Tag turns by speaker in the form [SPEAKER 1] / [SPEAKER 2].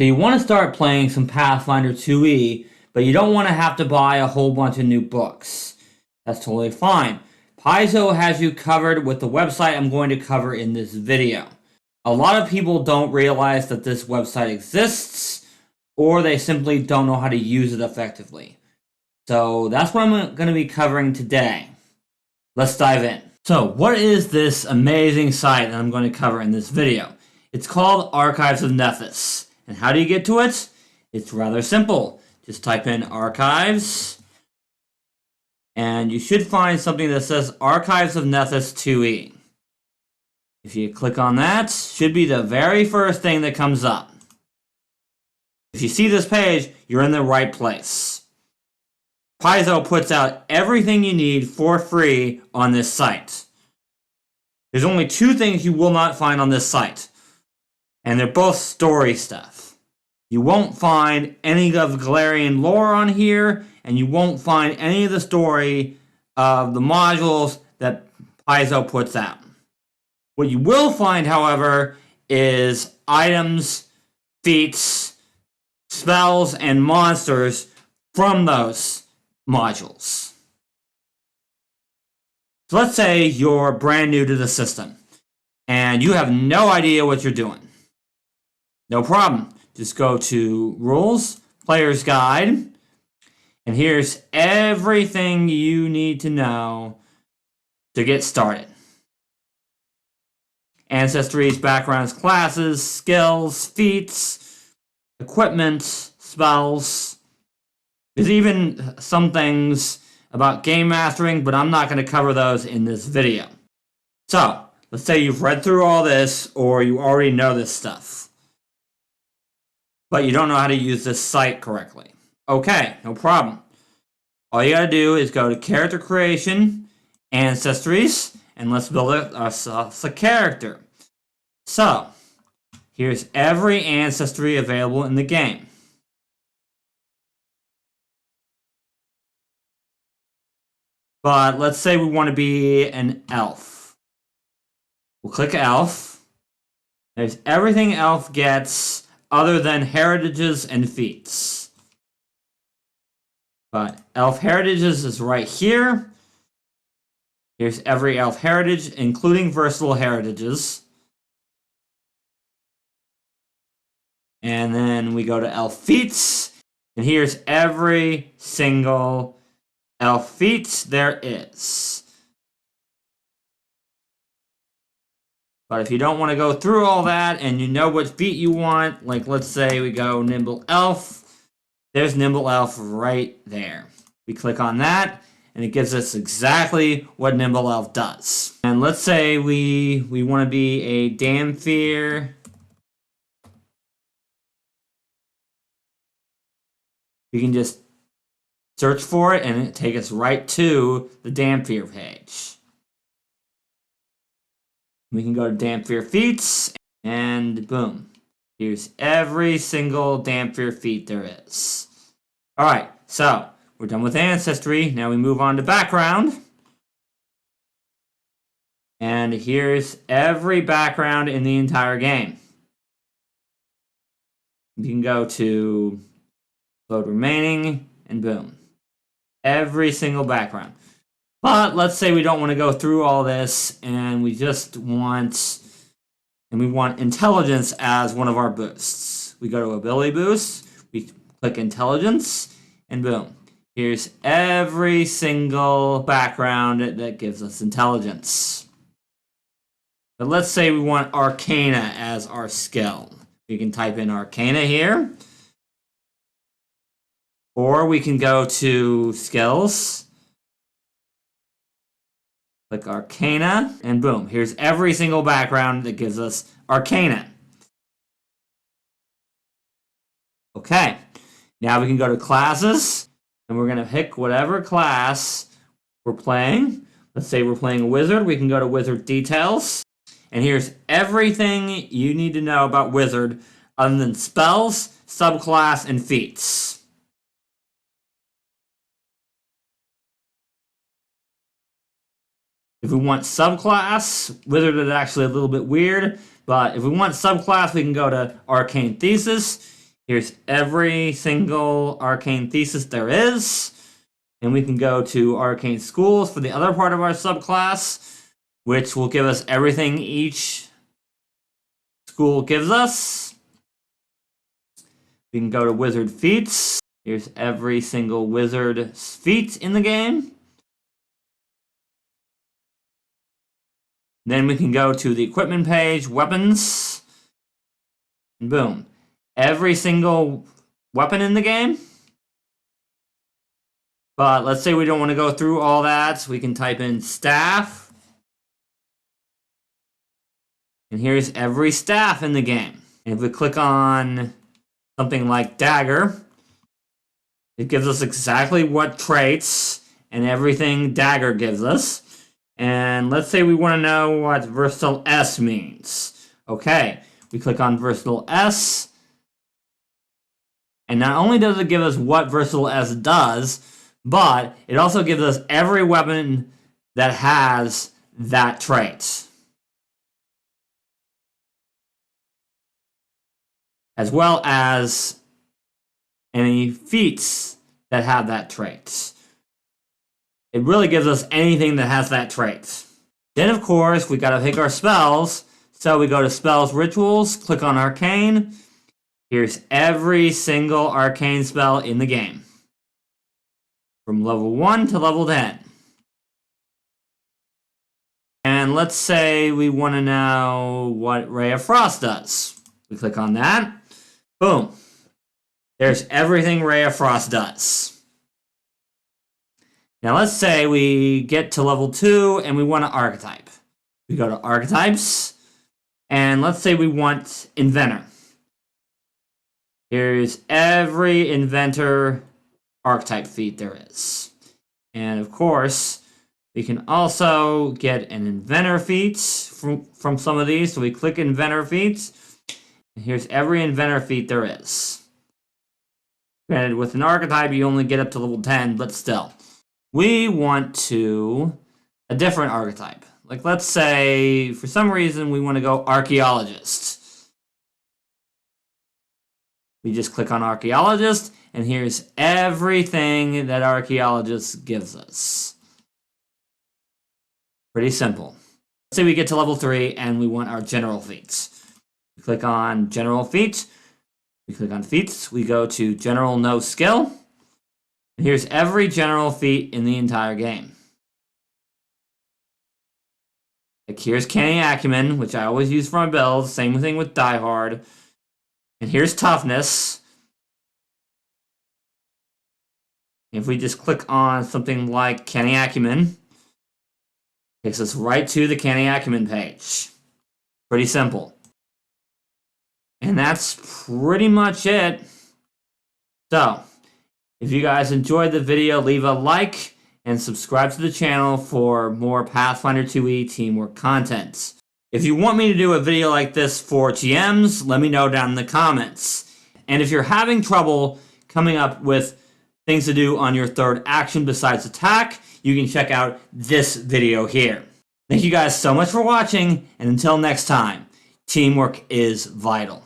[SPEAKER 1] So you want to start playing some Pathfinder 2e, but you don't want to have to buy a whole bunch of new books. That's totally fine. Paizo has you covered with the website I'm going to cover in this video. A lot of people don't realize that this website exists, or they simply don't know how to use it effectively. So that's what I'm going to be covering today. Let's dive in. So what is this amazing site that I'm going to cover in this video? It's called Archives of Nethys. And how do you get to it? It's rather simple. Just type in archives, and you should find something that says Archives of Nethys 2e. If you click on that, should be the very first thing that comes up. If you see this page, you're in the right place. Paizo puts out everything you need for free on this site. There's only two things you will not find on this site, and they're both story stuff. You won't find any of Galarian lore on here, and you won't find any of the story of the modules that Paizo puts out. What you will find, however, is items, feats, spells, and monsters from those modules. So let's say you're brand new to the system, and you have no idea what you're doing. No problem. Just go to Rules, Player's Guide, and here's everything you need to know to get started. Ancestries, backgrounds, classes, skills, feats, equipment, spells. There's even some things about game mastering, but I'm not going to cover those in this video. So, let's say you've read through all this, or you already know this stuff, but you don't know how to use this site correctly. Okay, no problem. All you gotta do is go to Character Creation, Ancestries, and let's build ourselves a character. So, here's every ancestry available in the game. But let's say we want to be an elf. We'll click elf. There's everything elf gets other than heritages and feats. But elf heritages is right here. Here's every elf heritage, including versatile heritages. And then we go to elf feats, and here's every single elf feat there is. But if you don't want to go through all that and you know what feat you want, like let's say we go Nimble Elf, there's Nimble Elf right there. We click on that, and it gives us exactly what Nimble Elf does. And let's say we want to be a Damphir. We can just search for it, and it takes us right to the Damphir page. We can go to Damphir feats, and boom. Here's every single Damphir feat there is. Alright, so we're done with Ancestry. Now we move on to Background. And here's every background in the entire game. You can go to Load Remaining, and boom. Every single background. But let's say we don't want to go through all this, and we just want, intelligence as one of our boosts. We go to ability boost, we click intelligence, and boom. Here's every single background that gives us intelligence. But let's say we want Arcana as our skill. We can type in Arcana here. Or we can go to skills. Click Arcana, and boom, here's every single background that gives us Arcana. Okay, now we can go to classes, and we're going to pick whatever class we're playing. Let's say we're playing a wizard, we can go to Wizard Details, and here's everything you need to know about Wizard other than spells, subclass, and feats. If we want subclass, Wizard is actually a little bit weird, but if we want subclass, we can go to Arcane Thesis. Here's every single arcane thesis there is. And we can go to arcane schools for the other part of our subclass, which will give us everything each school gives us. We can go to wizard feats. Here's every single wizard feat in the game. Then we can go to the equipment page, weapons, and boom. Every single weapon in the game. But let's say we don't want to go through all that. We can type in staff. And here's every staff in the game. And if we click on something like dagger, it gives us exactly what traits and everything dagger gives us. And let's say we want to know what versatile S means. Okay, we click on versatile S. And not only does it give us what versatile S does, but it also gives us every weapon that has that trait, as well as any feats that have that trait. It really gives us anything that has that trait. Then, of course, we gotta pick our spells. So we go to Spells Rituals, click on Arcane. Here's every single arcane spell in the game, from level 1 to level 10. And let's say we want to know what Ray of Frost does. We click on that. Boom. There's everything Ray of Frost does. Now let's say we get to level 2 and we want an archetype. We go to Archetypes, and let's say we want Inventor. Here's every Inventor archetype feat there is. And of course, we can also get an Inventor feat from some of these. So we click Inventor feats, and here's every Inventor feat there is. Granted, with an archetype, you only get up to level 10, but still. We want a different archetype. Like, let's say, for some reason, we want to go Archaeologist. We just click on Archaeologist, and here's everything that Archaeologist gives us. Pretty simple. Let's say we get to level 3, and we want our General Feats. We click on General Feat. We click on Feats. We go to General No Skill. And here's every General Feat in the entire game. Like, here's Canny Acumen, which I always use for my builds. Same thing with Die Hard. And here's Toughness. If we just click on something like Canny Acumen, it takes us right to the Canny Acumen page. Pretty simple. And that's pretty much it. So, if you guys enjoyed the video, leave a like and subscribe to the channel for more Pathfinder 2e teamwork content. If you want me to do a video like this for GMs, let me know down in the comments. And if you're having trouble coming up with things to do on your third action besides attack, you can check out this video here. Thank you guys so much for watching, and until next time, teamwork is vital.